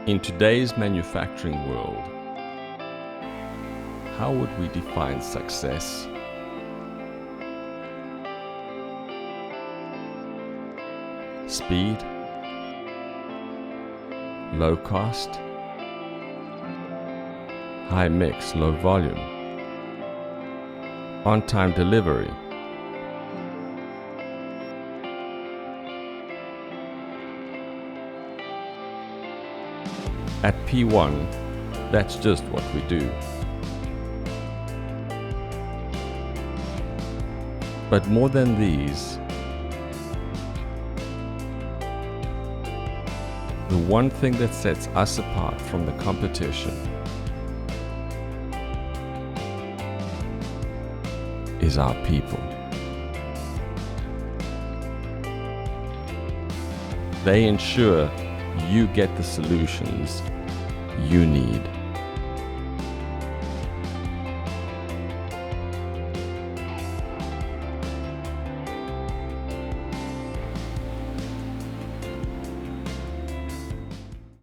In today's manufacturing world, how would we define success? Speed, low cost, high mix, low volume, on-time delivery. At P1, that's just what we do. But more than these, the one thing that sets us apart from the competition is our people. They ensure you get the solutions you need.